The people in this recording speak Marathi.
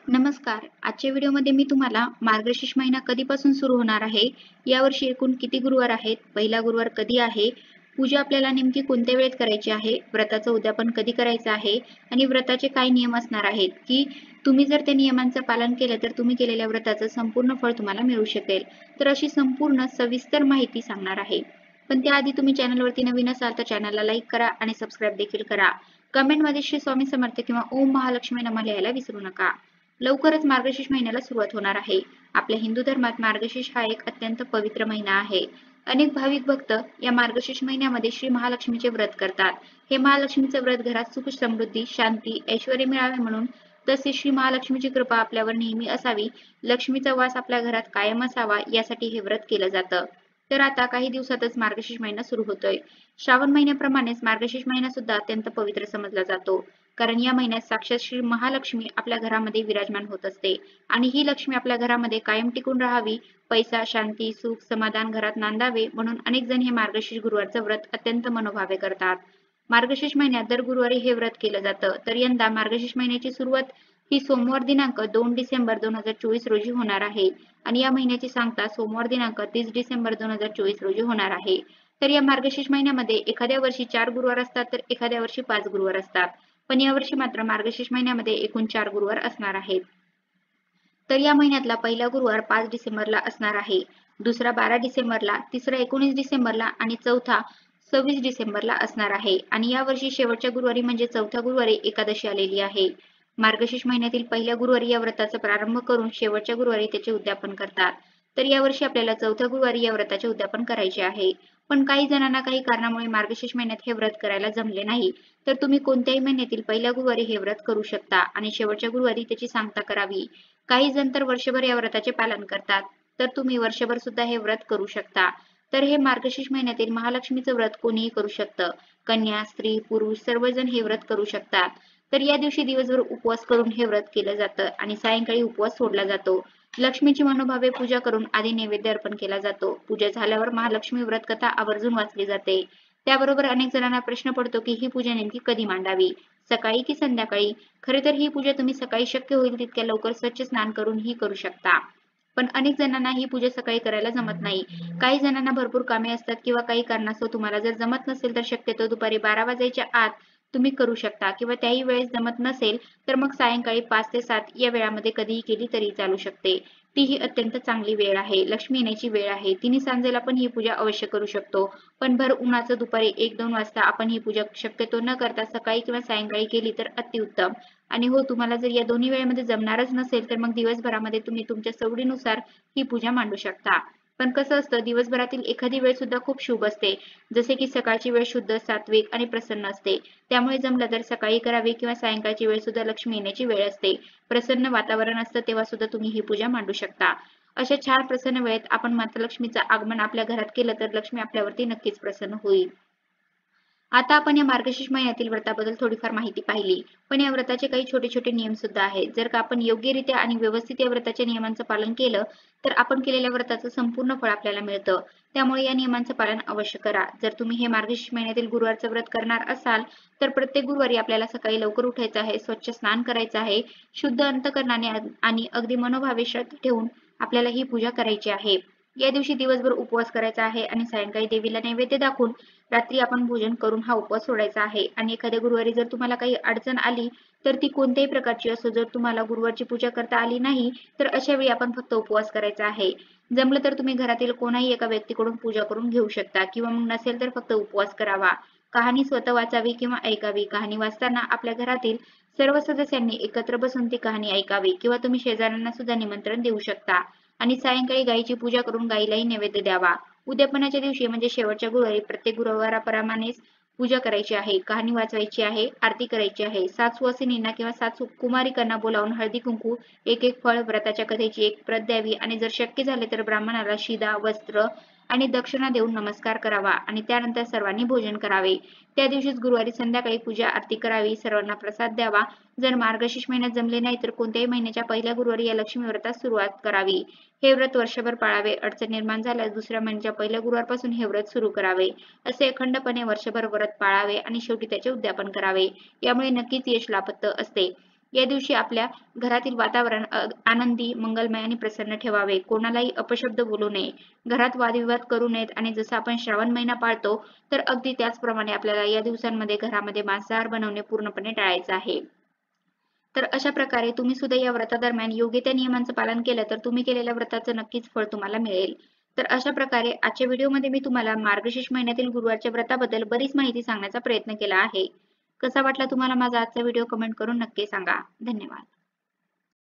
नमस्कार. आजच्या व्हिडिओमध्ये मी तुम्हाला मार्गशीर्ष महिना कधीपासून सुरू होणार आहे, यावर्षी एकूण किती गुरुवार आहेत, पहिला गुरुवार कधी आहे, पूजा आपल्याला नेमकी कोणत्या वेळेत करायची आहे, व्रताचं उद्यापन कधी करायचं आहे आणि व्रताचे काय नियम असणार आहेत, की तुम्ही जर त्या नियमांचं पालन केलं तर तुम्ही केलेल्या व्रताचं संपूर्ण फळ तुम्हाला मिळू शकेल. तर अशी संपूर्ण सविस्तर माहिती सांगणार आहे. पण त्याआधी तुम्ही चॅनलवरती नवीन असाल तर चॅनलला लाईक करा आणि सबस्क्राईब देखील करा. कमेंटमध्ये श्री स्वामी समर्थ किंवा ओम महालक्ष्मी नमः लिहायला विसरू नका. लवकरच मार्गशीर्ष महिन्याला सुरुवात होणार आहे. आपल्या हिंदू धर्मात मार्गशीर्ष हा एक अत्यंत पवित्र महिना आहे. अनेक भाविक भक्त या मार्गशीर्ष महिन्यामध्ये श्री महालक्ष्मीचे व्रत करतात. हे महालक्ष्मीचे व्रत घरात सुख समृद्धी, शांती, ऐश्वर्य मिळावे म्हणून, तसेच श्री महालक्ष्मीची कृपा आपल्यावर नेहमी असावी, लक्ष्मीचा वास आपल्या घरात कायम असावा यासाठी हे व्रत केलं जातं. तर आता काही दिवसातच मार्गशीर्ष महिना सुरू होतोय. श्रावण महिन्याप्रमाणेच मार्गशीर्ष महिना सुद्धा अत्यंत पवित्र समजला जातो. कारण या महिन्यात साक्षात श्री महालक्ष्मी आपल्या घरामध्ये विराजमान होत असते आणि ही लक्ष्मी आपल्या घरामध्ये कायम टिकून राहावी, पैसा, शांती, सुख, समाधान घरात नांदावे म्हणून अनेक जण हे मार्गशीर्ष गुरुवारचं व्रत अत्यंत मनोभावे करतात. मार्गशीर्ष महिन्यात दर गुरुवारी हे व्रत केलं जातं. तर यंदा मार्गशीर्ष महिन्याची सुरुवात ही सोमवार दिनांक 2 डिसेंबर 2024 रोजी होणार आहे आणि या महिन्याची सांगता सोमवार दिनांक 30 डिसेंबर 2024 रोजी होणार आहे. तर या मार्गशीर्ष महिन्यामध्ये एखाद्या वर्षी 4 गुरुवार असतात तर एखाद्या वर्षी 5 गुरुवार असतात. पण यावर्षी मात्र मार्गशीर्ष महिन्यामध्ये एकूण 4 गुरुवार असणार आहेत. तर या महिन्यातला पहिला गुरुवार 5 डिसेंबरला असणार आहे, दुसरा 12 डिसेंबरला, तिसरा 19 डिसेंबरला आणि चौथा 26 डिसेंबरला असणार आहे. आणि यावर्षी शेवटच्या गुरुवारी म्हणजे चौथ्या गुरुवारी एकादशी आलेली आहे. मार्गशीर्ष महिन्यातील पहिल्या गुरुवारी या व्रताचा प्रारंभ करून शेवटच्या गुरुवारी त्याचे उद्यापन करतात. तर यावर्षी आपल्याला चौथ्या गुरुवारी या व्रताचे उद्यापन करायचे आहे. पण काही जणांना काही कारणामुळे मार्गशीर्ष महिन्यात हे व्रत करायला जमले नाही, तर तुम्ही कोणत्याही महिन्यातील पहिल्या गुरुवारी हे व्रत करू शकता आणि शेवटच्या गुरुवारी त्याची सांगता करावी. काही जण तर वर्षभर या व्रताचे पालन करतात, तर तुम्ही वर्षभर सुद्धा हे व्रत करू शकता. तर हे मार्गशीर्ष महिन्यातील महालक्ष्मीचं व्रत कोणीही करू शकतं. कन्या, स्त्री, पुरुष सर्वजण हे व्रत करू शकतात. तर या दिवशी दिवसभर उपवास करून हे व्रत केलं जातं आणि सायंकाळी उपवास सोडला जातो. लक्ष्मीची मनोभावे पूजा करून आधी नैवेद्य अर्पण केला जातो. पूजा झाल्यावर महालक्ष्मी व्रत कथा आवर्जून वाचली जाते. त्याबरोबर अनेक जणांना प्रश्न पडतो की ही पूजा नेमकी कधी मांडावी, सकाळी की संध्याकाळी. खरे तर ही पूजा तुम्ही सकाळी शक्य होईल तितक्या लवकर स्वच्छ स्नान करून ही करू शकता. पण अनेक जणांना ही पूजा सकाळी करायला जमत नाही. काही जणांना भरपूर कामे असतात किंवा काही कारणास्तव तुम्हाला जर जमत नसेल तर शक्यतो दुपारी 12 वाजायच्या आत तुम्ही करू शकता किंवा त्याही वेळेस जमत नसेल तर मग सायंकाळी 5 ते 7 या वेळामध्ये कधीही केली तरी चालू शकते. ती ही अत्यंत चांगली वेळ आहे. लक्ष्मी येण्याची वेळ आहे. तिन्ही सांजेला पण ही पूजा अवश्य करू शकतो. पण भर उन्हाचं दुपारी 1-2 वाजता आपण ही पूजा शक्यतो न करता सकाळी किंवा सायंकाळी केली तर अतिउत्तम. आणि हो, तुम्हाला जर या दोन्ही वेळेमध्ये जमणारच नसेल तर मग दिवसभरामध्ये तुम्ही तुमच्या सवडीनुसार ही पूजा मांडू शकता. पण कसं असतं, दिवसभरातील एखादी वेळ सुद्धा खूप शुभ असते. जसे की सकाळची वेळ शुद्ध, सात्विक आणि प्रसन्न असते. त्यामुळे जमलं तर सकाळी करावी किंवा सायंकाळची वेळ सुद्धा लक्ष्मी येण्याची वेळ असते. प्रसन्न वातावरण असतं तेव्हा सुद्धा तुम्ही ही पूजा मांडू शकता. अशा छान प्रसन्न वेळेत आपण माता लक्ष्मीचं आगमन आपल्या घरात केलं तर लक्ष्मी आपल्यावरती नक्कीच प्रसन्न होईल. आता आपण या मार्गशीर्ष महिन्यातील व्रताबद्दल थोडीफार माहिती पाहिली, पण या व्रताचे काही छोटे छोटे नियम सुद्धा आहेत. जर का आपण योग्यरित्या आणि व्यवस्थित या व्रताच्या नियमांचं पालन केलं तर आपण केलेल्या व्रताचं संपूर्ण फळ आपल्याला मिळतं. त्यामुळे या नियमांचं पालन अवश्य करा. जर तुम्ही हे मार्गशीर्ष महिन्यातील गुरुवारचं व्रत करणार असाल तर प्रत्येक गुरुवारी आपल्याला सकाळी लवकर उठायचं आहे, स्वच्छ स्नान करायचं आहे, शुद्ध अंतकरणाने आणि अगदी मनोभावे श्रद्धा ठेवून आपल्याला ही पूजा करायची आहे. या दिवशी दिवसभर उपवास करायचा आहे आणि सायंकाळी देवीला नैवेद्य दाखवून रात्री आपण भोजन करून हा उपवास सोडायचा आहे. आणि एखाद्या गुरुवारी जर तुम्हाला काही अडचण आली तर ती कोणत्याही प्रकारची असो, जर तुम्हाला गुरुवारची पूजा करता आली नाही तर अशा वेळी आपण फक्त उपवास करायचा आहे. जमलं तर तुम्ही घरातील कोणाही एका व्यक्तीकडून पूजा करून घेऊ शकता किंवा मग नसेल तर फक्त उपवास करावा. कहाणी स्वतः वाचावी किंवा ऐकावी. कहाणी वाचताना आपल्या घरातील सर्व सदस्यांनी एकत्र बसून ती कहाणी ऐकावी किंवा तुम्ही शेजाऱ्यांना सुद्धा निमंत्रण देऊ शकता. आणि सायंकाळी गायीची पूजा करून गायीलाही नैवेद्य द्यावा. उद्यापनाच्या दिवशी म्हणजे शेवटच्या गुरुवारी प्रत्येक गुरुवाराप्रमाणेच पूजा करायची आहे, कहाणी वाचवायची आहे, आरती करायची आहे. 7 सुवासिनींना किंवा 7 कुमारिकांना बोलावून हळदी कुंकू, एक एक फळ, व्रताच्या कथेची एक प्रत द्यावी आणि जर शक्य झाले तर ब्राह्मणाला शिदा, वस्त्र आणि दक्षिणा देऊन नमस्कार करावा आणि त्यानंतर सर्वांनी भोजन करावे. त्या दिवशीच गुरुवारी संध्याकाळी पूजा आरती करावी, सर्वांना प्रसाद द्यावा. जर मार्गशीर्ष महिन्यात जमले नाही तर कोणत्याही महिन्याच्या पहिल्या गुरुवारी या लक्ष्मी व्रतास सुरुवात करावी. हे व्रत वर्षभर पाळावे. अडचण निर्माण झाल्यास दुसऱ्या महिन्याच्या पहिल्या गुरुवारपासून हे व्रत सुरू करावे. असे अखंडपणे वर्षभर व्रत पाळावे आणि शेवटी त्याचे उद्यापन करावे. यामुळे नक्कीच यश लाभत असते. या दिवशी आपल्या घरातील वातावरण आनंदी, मंगलमय आणि प्रसन्न ठेवावे. कोणालाही अपशब्द बोलू नये. घरात वादविवाद करू नयेत आणि जसं आपण श्रावण महिना पाळतो तर अगदी त्याचप्रमाणे आपल्याला या दिवसांमध्ये घरामध्ये मांसाहार बनवणे पूर्णपणे टाळायचं आहे. तर अशा प्रकारे तुम्ही सुद्धा या व्रतादरम्यान योग्य त्या नियमांचं पालन केलं तर तुम्ही केलेल्या व्रताचं नक्कीच फळ तुम्हाला मिळेल. तर अशा प्रकारे आजच्या व्हिडिओमध्ये मी तुम्हाला मार्गशीर्ष महिन्यातील गुरुवारच्या व्रताबद्दल बरीच माहिती सांगण्याचा प्रयत्न केला आहे. कसा वाटला तुम्हाला माझा आजचा व्हिडिओ कमेंट करून नक्की सांगा. धन्यवाद.